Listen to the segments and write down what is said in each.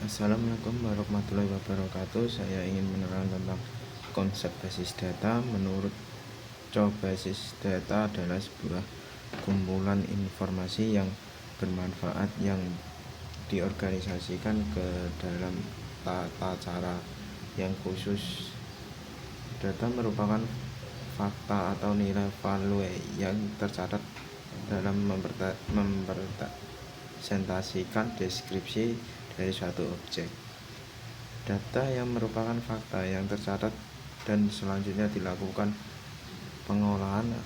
Assalamualaikum warahmatullahi wabarakatuh. Saya ingin menerangkan tentang konsep basis data. Menurut Chow, basis data adalah sebuah kumpulan informasi yang bermanfaat yang diorganisasikan ke dalam tata cara yang khusus. Data merupakan fakta atau nilai value yang tercatat dalam mempresentasikan deskripsi dari suatu objek. Data yang merupakan fakta yang tercatat dan selanjutnya dilakukan pengolahan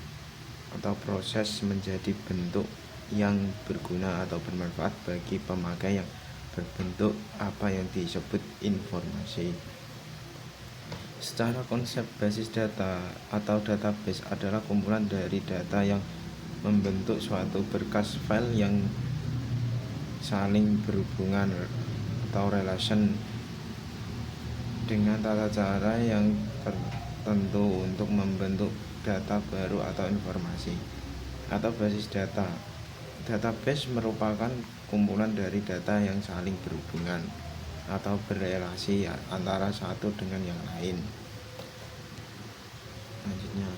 atau proses menjadi bentuk yang berguna atau bermanfaat bagi pemakai yang berbentuk apa yang disebut informasi. Secara konsep, basis data atau database adalah kumpulan dari data yang membentuk suatu berkas file yang saling berhubungan atau relation dengan tata cara yang tertentu untuk membentuk data baru atau informasi atau basis data. Database merupakan kumpulan dari data yang saling berhubungan atau berrelasi antara satu dengan yang lain. Selanjutnya,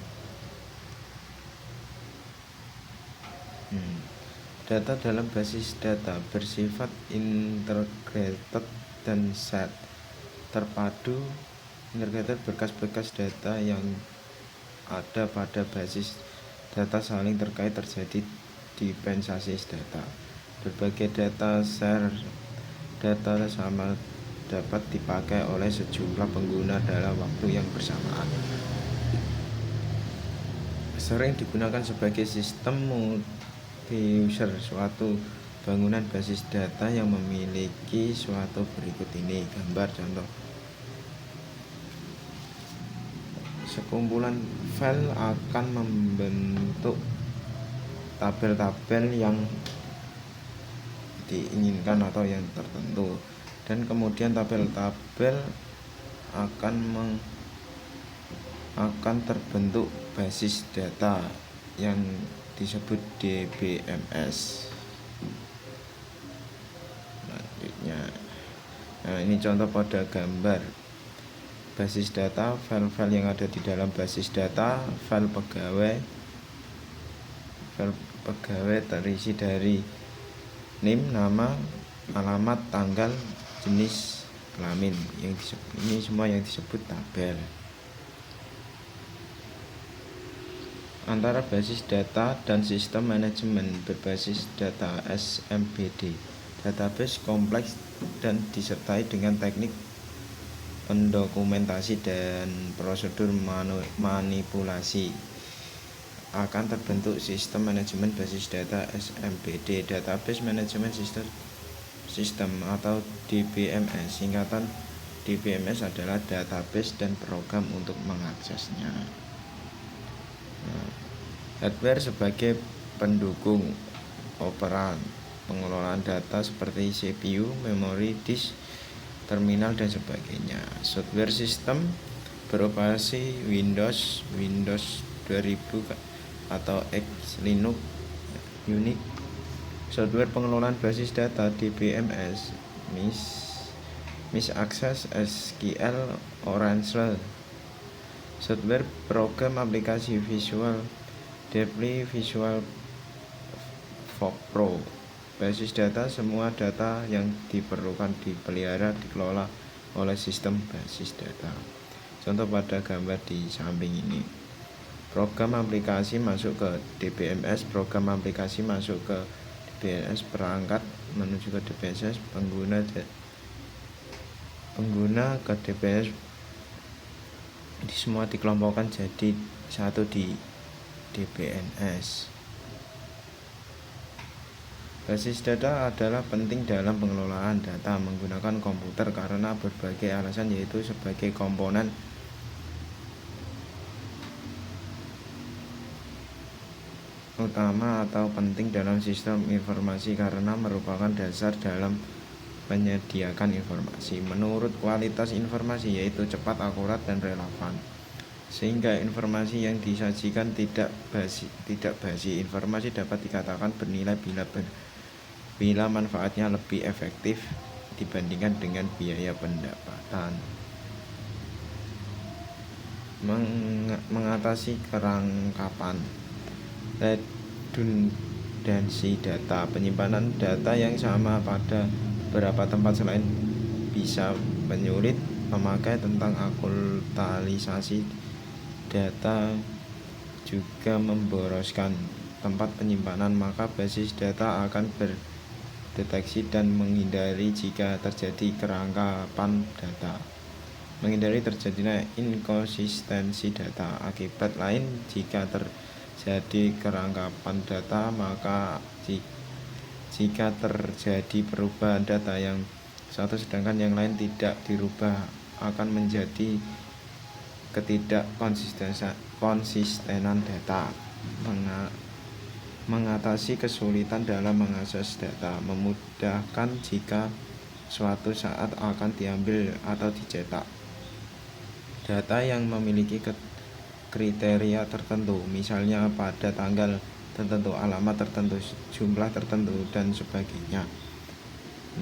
data dalam basis data bersifat integrated dan set terpadu. Integrated, berkas-berkas data yang ada pada basis data saling terkait, terjadi dependensi data. Berbagai data share data sama dapat dipakai oleh sejumlah pengguna dalam waktu yang bersamaan. Sering digunakan sebagai sistem multi-user. Suatu bangunan basis data yang memiliki suatu berikut ini gambar contoh. Sekumpulan file akan membentuk tabel-tabel yang diinginkan atau yang tertentu, dan kemudian tabel-tabel akan terbentuk basis data yang disebut DBMS. Selanjutnya, ini contoh pada gambar basis data. File-file yang ada di dalam basis data, file pegawai terisi dari name, nama, alamat, tanggal, jenis kelamin. Ini semua yang disebut tabel. Antara basis data dan sistem manajemen berbasis data SMBD. Database kompleks dan disertai dengan teknik pendokumentasi dan prosedur manipulasi. Akan terbentuk sistem manajemen basis data SMBD, Database Management System atau DBMS. Singkatan DBMS adalah database dan program untuk mengaksesnya. Hardware sebagai pendukung operan pengelolaan data seperti CPU, memori, disk, terminal, dan sebagainya. Software sistem beroperasi Windows 2000 atau X, Linux, Unix. Software pengelolaan basis data DBMS, MIS Access, SQL, Oracle. Software program aplikasi Visual Deeply, Visual Pro. Basis data, semua data yang diperlukan dipelihara, dikelola oleh sistem basis data. Contoh pada gambar di samping ini. Program aplikasi masuk ke DBMS, program aplikasi masuk ke DBMS, perangkat menuju ke DBMS, pengguna ke DBMS. Ini semua dikelompokkan jadi satu di DBMS. Basis data adalah penting dalam pengelolaan data menggunakan komputer karena berbagai alasan, yaitu sebagai komponen utama atau penting dalam sistem informasi karena merupakan dasar dalam menyediakan informasi. Menurut kualitas informasi, yaitu cepat, akurat, dan relevan, sehingga informasi yang disajikan tidak basi. Informasi dapat dikatakan bernilai bila manfaatnya lebih efektif dibandingkan dengan biaya pendapatan. Mengatasi kerangkapan redundansi data. Penyimpanan data yang sama pada beberapa tempat selain bisa menyulit pemakai tentang akulturalisasi data juga memboroskan tempat penyimpanan, maka basis data akan berdeteksi dan menghindari jika terjadi kerangkapan data. Menghindari terjadinya inkonsistensi data. Akibat lain, jika terjadi kerangkapan data, maka jika terjadi perubahan data yang satu sedangkan yang lain tidak dirubah, akan menjadi ketidakkonsistenan data. Mengatasi kesulitan dalam mengakses data. Memudahkan jika suatu saat akan diambil atau dicetak data yang memiliki kriteria tertentu, misalnya pada tanggal tertentu, alamat tertentu, jumlah tertentu, dan sebagainya.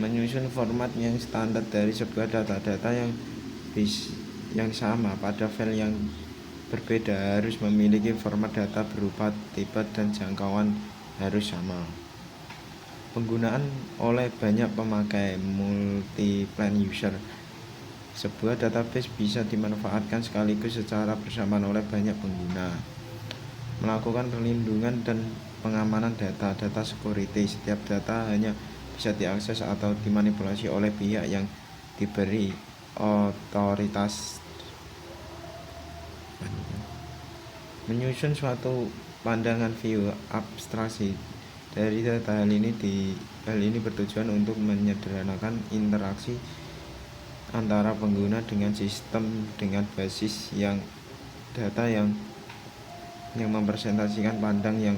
Menyusun format yang standar dari sebuah data yang sama pada file yang berbeda harus memiliki format data berupa tipe dan jangkauan harus sama. Penggunaan oleh banyak pemakai multi-plan user. Sebuah database bisa dimanfaatkan sekaligus secara bersamaan oleh banyak pengguna. Melakukan perlindungan dan pengamanan data security. Setiap data hanya bisa diakses atau dimanipulasi oleh pihak yang diberi otoritas. Menyusun suatu pandangan view abstraksi dari data. Hal ini bertujuan untuk menyederhanakan interaksi antara pengguna dengan sistem dengan basis data yang mempresentasikan pandang yang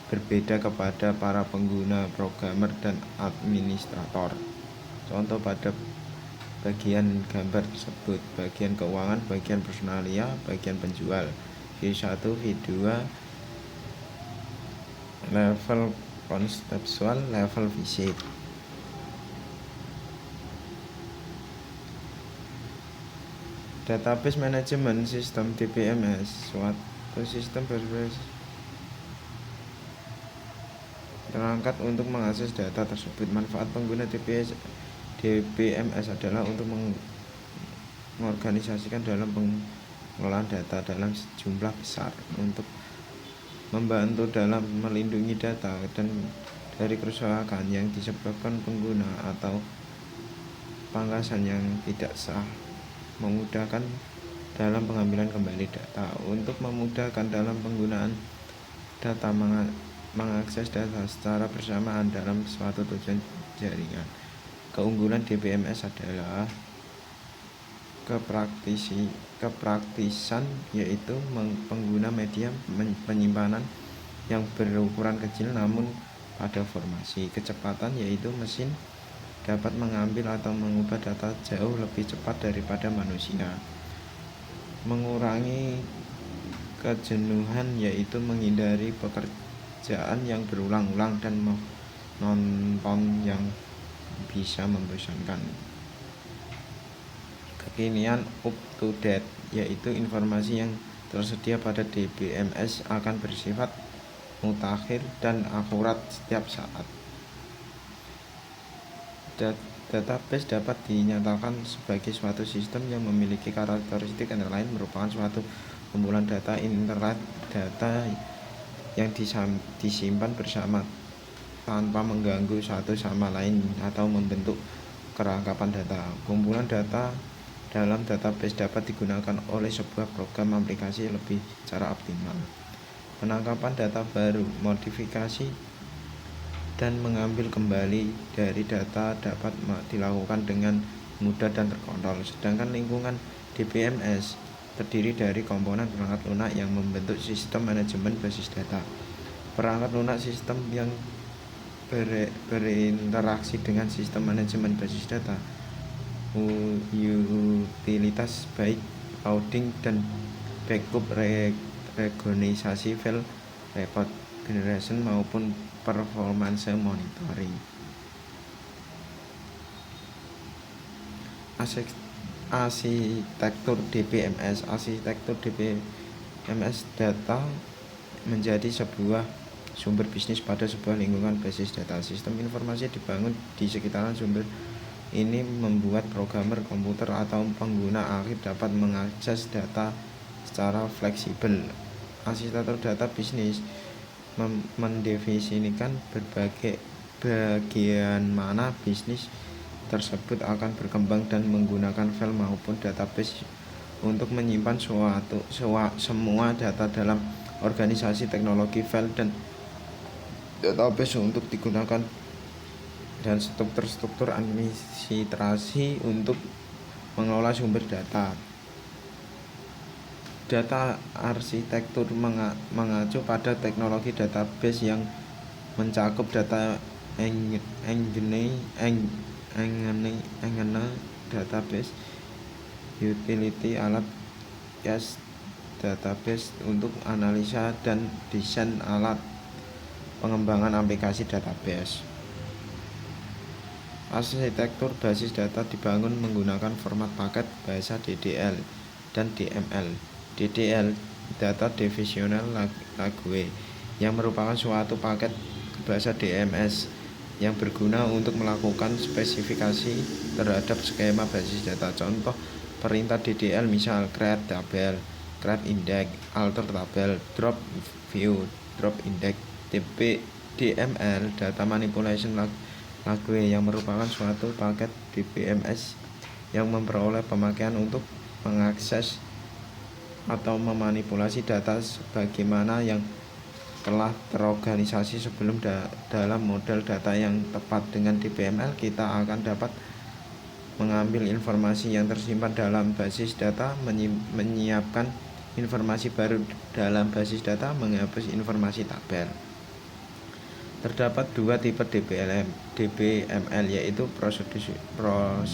berbeda kepada para pengguna, programmer, dan administrator. Contoh pada bagian gambar tersebut: bagian keuangan, bagian personalia, bagian penjual. View 1, view 2, level konseptual, level visit. Database Management System (DBMS) suatu sistem perangkat untuk mengakses data tersebut. Manfaat pengguna DBMS adalah untuk mengorganisasikan dalam pengelolaan data dalam jumlah besar, untuk membantu dalam melindungi data dan dari kerusakan yang disebabkan pengguna atau pangkasan yang tidak sah, memudahkan dalam pengambilan kembali data, untuk memudahkan dalam penggunaan data, mengakses data secara bersamaan dalam suatu tujuan jaringan. Keunggulan DBMS adalah kepraktisan, yaitu pengguna media penyimpanan yang berukuran kecil namun pada formasi. Kecepatan, yaitu mesin dapat mengambil atau mengubah data jauh lebih cepat daripada manusia. Mengurangi kejenuhan, yaitu menghindari pekerjaan yang berulang-ulang dan monoton yang bisa membosankan. Kekinian, up to date, yaitu informasi yang tersedia pada DBMS akan bersifat mutakhir dan akurat setiap saat. Database dapat dinyatakan sebagai suatu sistem yang memiliki karakteristik antara lain merupakan suatu kumpulan data internet, data yang disimpan bersama tanpa mengganggu satu sama lain atau membentuk kerangkapan data. Kumpulan data dalam database dapat digunakan oleh sebuah program aplikasi lebih secara optimal. Penangkapan data baru, modifikasi, dan mengambil kembali dari data dapat dilakukan dengan mudah dan terkontrol. Sedangkan lingkungan DBMS terdiri dari komponen perangkat lunak yang membentuk sistem manajemen basis data. Perangkat lunak sistem yang berinteraksi dengan sistem manajemen basis data. Utilitas baik loading dan backup, rekognisasi file, report generation maupun performance monitoring. Arsitektur DBMS. Arsitektur DBMS data menjadi sebuah sumber bisnis pada sebuah lingkungan basis data. Sistem informasi dibangun di sekitaran sumber ini membuat programmer komputer atau pengguna akhir dapat mengakses data secara fleksibel. Arsitektur data bisnis mendefinisikan berbagai bagian mana bisnis tersebut akan berkembang dan menggunakan file maupun database untuk menyimpan semua data dalam organisasi teknologi file dan database untuk digunakan dan struktur administrasi untuk mengelola sumber data. Data arsitektur mengacu pada teknologi database yang mencakup data engine database, utility, alat cache database untuk analisa dan desain alat pengembangan aplikasi database. Arsitektur basis data dibangun menggunakan format paket bahasa DDL dan DML. DDL Data Divisional Language yang merupakan suatu paket bahasa DMS yang berguna untuk melakukan spesifikasi terhadap skema basis data. Contoh perintah DDL misal create tabel, create index, alter tabel, drop view, drop index. DML Data Manipulation Language yang merupakan suatu paket DBMS yang memperoleh pemakaian untuk mengakses atau memanipulasi data sebagaimana yang telah terorganisasi sebelum dalam model data yang tepat. Dengan DBML kita akan dapat mengambil informasi yang tersimpan dalam basis data, menyiapkan informasi baru dalam basis data, menghapus informasi tabel. Terdapat dua tipe DBML yaitu prosedural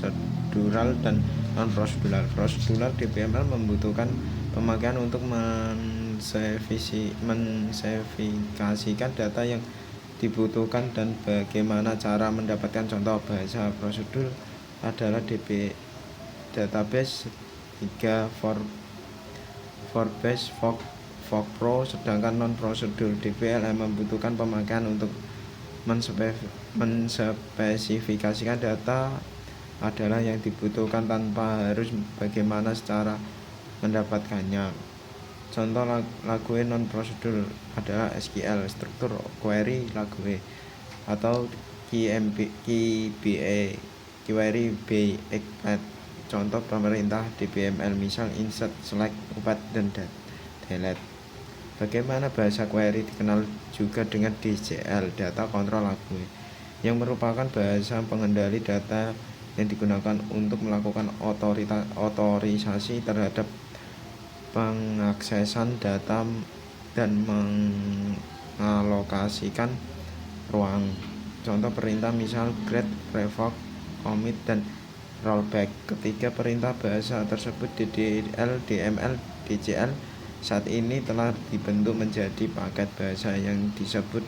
dan non-prosedural. Prosedural DBML membutuhkan pemakaian untuk menserifikasikan data yang dibutuhkan dan bagaimana cara mendapatkan contoh. Bahasa prosedur adalah database 3 for-base FOC-Pro, sedangkan non-prosedur DBML membutuhkan pemakaian untuk menspesifikasikan data adalah yang dibutuhkan tanpa harus bagaimana cara mendapatkannya. Contoh language non-prosedur adalah SQL, struktur query language, atau QBA, query by expect. Contoh pemerintah DBML misal insert, select, open, dan delete. Bagaimana bahasa query dikenal juga dengan DCL, Data Control Language, yang merupakan bahasa pengendali data yang digunakan untuk melakukan otorisasi terhadap pengaksesan data dan mengalokasikan ruang. Contoh perintah misal create, revoke, commit, dan rollback. Ketiga perintah bahasa tersebut DDL, DML, DCL saat ini telah dibentuk menjadi paket bahasa yang disebut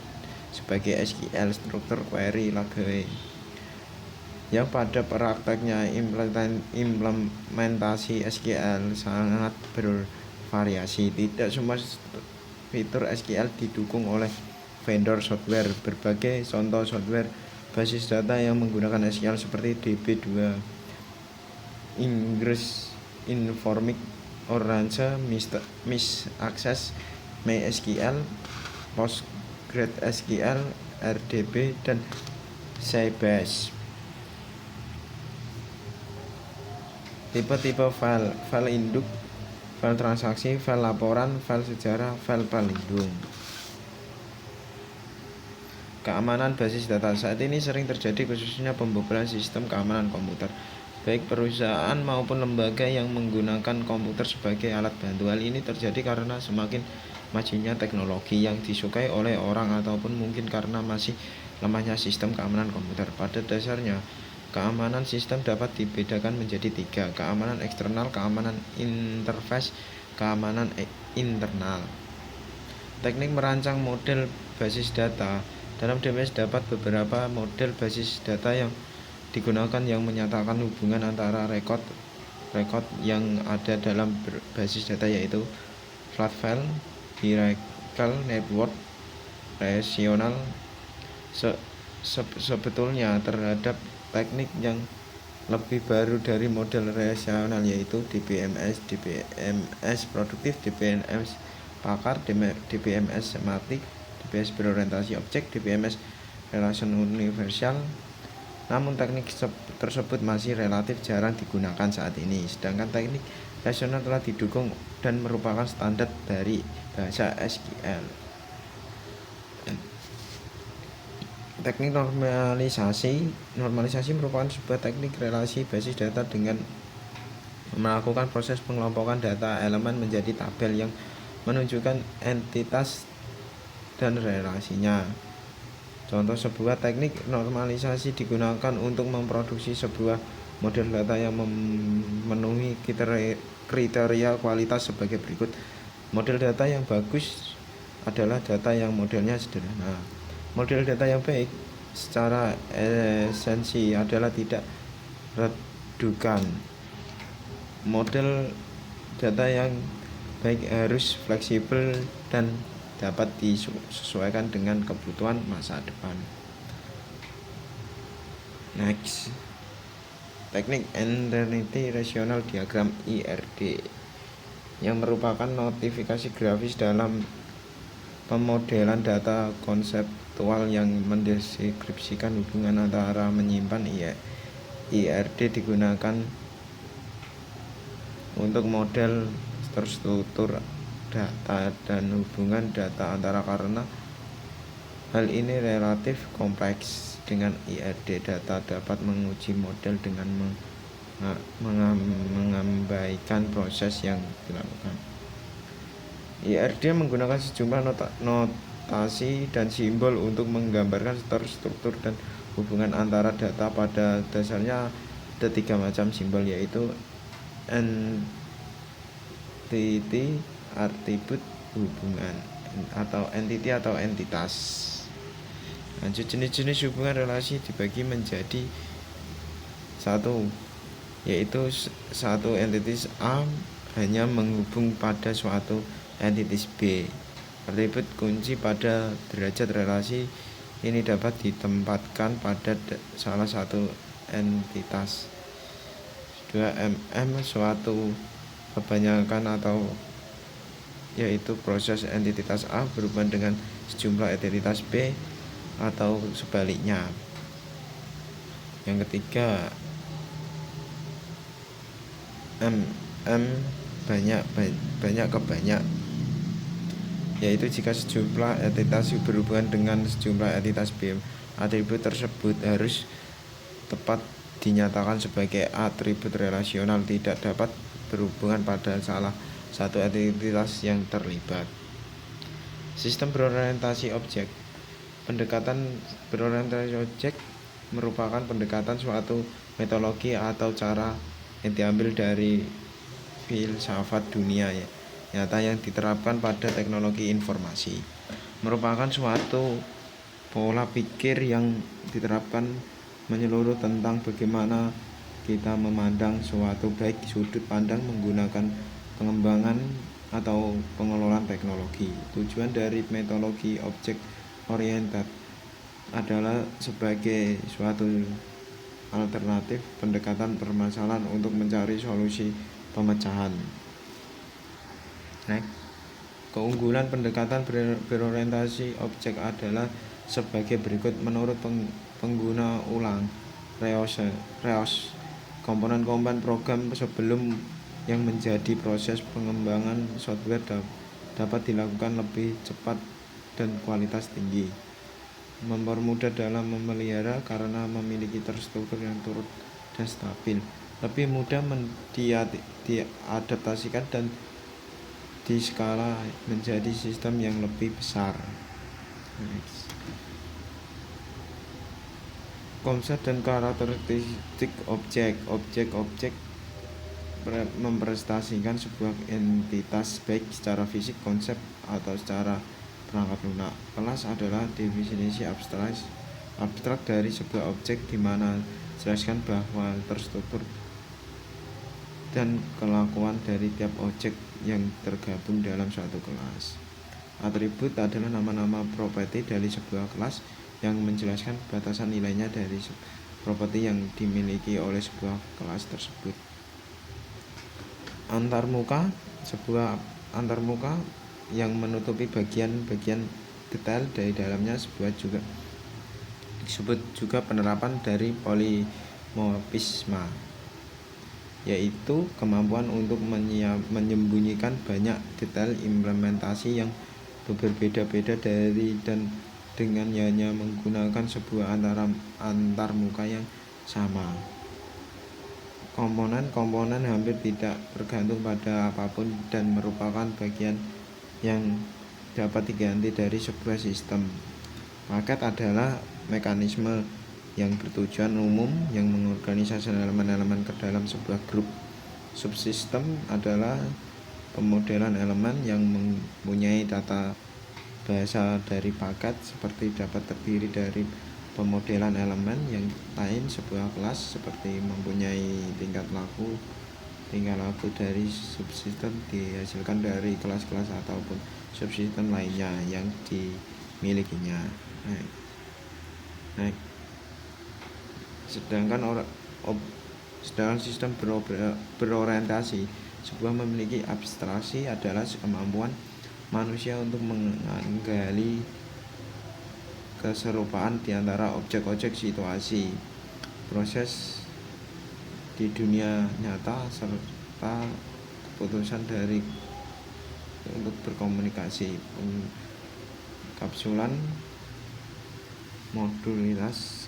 sebagai SQL, struktur query language, yang pada prakteknya implementasi SQL sangat bervariasi. Tidak semua fitur SQL didukung oleh vendor software. Berbagai contoh software basis data yang menggunakan SQL seperti DB2, Ingress Informatics, Orange, Miss Access, MySQL, PostgreSQL, RDB, dan Sybase. Tipe-tipe file induk, file transaksi, file laporan, file sejarah, file pelindung. Keamanan basis data saat ini sering terjadi khususnya pembobolan sistem keamanan komputer, baik perusahaan maupun lembaga yang menggunakan komputer sebagai alat bantu. Hal ini terjadi karena semakin majunya teknologi yang disukai oleh orang ataupun mungkin karena masih lemahnya sistem keamanan komputer. Pada dasarnya, keamanan sistem dapat dibedakan menjadi tiga: keamanan eksternal, keamanan interface, keamanan internal. Teknik merancang model basis data. Dalam DBMS dapat beberapa model basis data yang digunakan yang menyatakan hubungan antara record yang ada dalam basis data, yaitu flat file, hierarchical network, relational. Sebetulnya terhadap teknik yang lebih baru dari model relasional, yaitu DBMS produktif, DBMS pakar, DBMS semantik, DBMS berorientasi objek, DBMS relation universal. Namun teknik tersebut masih relatif jarang digunakan saat ini, sedangkan teknik relasional telah didukung dan merupakan standar dari bahasa SQL. Teknik normalisasi merupakan sebuah teknik relasi basis data dengan melakukan proses pengelompokan data elemen menjadi tabel yang menunjukkan entitas dan relasinya. Contoh sebuah teknik normalisasi digunakan untuk memproduksi sebuah model data yang memenuhi kriteria kualitas sebagai berikut. Model data yang bagus adalah data yang modelnya sederhana. Model data yang baik secara esensi adalah tidak redukan. Model data yang baik harus fleksibel dan dapat disesuaikan dengan kebutuhan masa depan. Next, teknik Entity Rational Diagram IRD yang merupakan notifikasi grafis dalam pemodelan data konseptual yang mendeskripsikan hubungan antara menyimpan. IRD digunakan untuk model terstruktur data dan hubungan data antara, karena hal ini relatif kompleks. Dengan IRD, data dapat menguji model dengan mengabaikan proses yang dilakukan. IRD menggunakan sejumlah notasi dan simbol untuk menggambarkan struktur dan hubungan antara data. Pada dasarnya ada 3 macam simbol, yaitu entity, atribut, hubungan, atau entity atau entitas. Lanjut, jenis-jenis hubungan relasi dibagi menjadi 1, yaitu 1 entitas A hanya menghubung pada suatu entitas B. Atribut kunci pada derajat relasi ini dapat ditempatkan pada salah satu entitas. 2 suatu kebanyakan atau yaitu proses entitas A berhubungan dengan sejumlah entitas B atau sebaliknya. Yang ketiga, banyak ke banyak, yaitu jika sejumlah entitas berhubungan dengan sejumlah entitas B, atribut tersebut harus tepat dinyatakan sebagai atribut relasional, tidak dapat berhubungan pada salah satu entitas yang terlibat. Sistem berorientasi objek. Pendekatan berorientasi objek merupakan pendekatan suatu metodologi atau cara yang diambil dari filsafat dunia nyata yang diterapkan pada teknologi informasi. Merupakan suatu pola pikir yang diterapkan menyeluruh tentang bagaimana kita memandang suatu, baik sudut pandang menggunakan pengembangan atau pengelolaan teknologi. Tujuan dari metodologi objek oriented adalah sebagai suatu alternatif pendekatan permasalahan untuk mencari solusi pemecahan. Keunggulan pendekatan berorientasi objek adalah sebagai berikut. Menurut pengguna ulang reos, komponen-komponen program sebelum yang menjadi proses pengembangan software dapat dilakukan lebih cepat dan kualitas tinggi, mempermudah dalam memelihara karena memiliki terstruktur yang turut dan stabil, lebih mudah diadaptasikan dan diskala menjadi sistem yang lebih besar. Konsep dan karakteristik objek mempresentasikan sebuah entitas baik secara fisik, konsep, atau secara perangkat lunak. Kelas adalah definisi abstrak dari sebuah objek, di mana jelaskan bahwa terstruktur dan kelakuan dari tiap objek yang tergabung dalam suatu kelas. Atribut adalah nama-nama properti dari sebuah kelas yang menjelaskan batasan nilainya dari properti yang dimiliki oleh sebuah kelas tersebut. Antarmuka, sebuah antarmuka yang menutupi bagian-bagian detail dari dalamnya disebut juga penerapan dari polimorfisme, yaitu kemampuan untuk menyembunyikan banyak detail implementasi yang berbeda-beda dari dan dengan hanya menggunakan sebuah antarmuka yang sama. Komponen hampir tidak bergantung pada apapun dan merupakan bagian yang dapat diganti dari sebuah sistem. Paket adalah mekanisme yang bertujuan umum yang mengorganisasikan elemen-elemen ke dalam sebuah grup. Subsistem adalah pemodelan elemen yang mempunyai tata bahasa dari paket, seperti dapat terdiri dari pemodelan elemen yang lain sebuah kelas, seperti mempunyai tingkah laku dari subsistem dihasilkan dari kelas-kelas ataupun subsistem lainnya yang dimilikinya. Sedangkan sistem berorientasi sebuah memiliki abstraksi adalah kemampuan manusia untuk menggali keserupaan di antara objek-objek situasi, proses di dunia nyata, serta keputusan dari untuk berkomunikasi. Kapsulan modulitas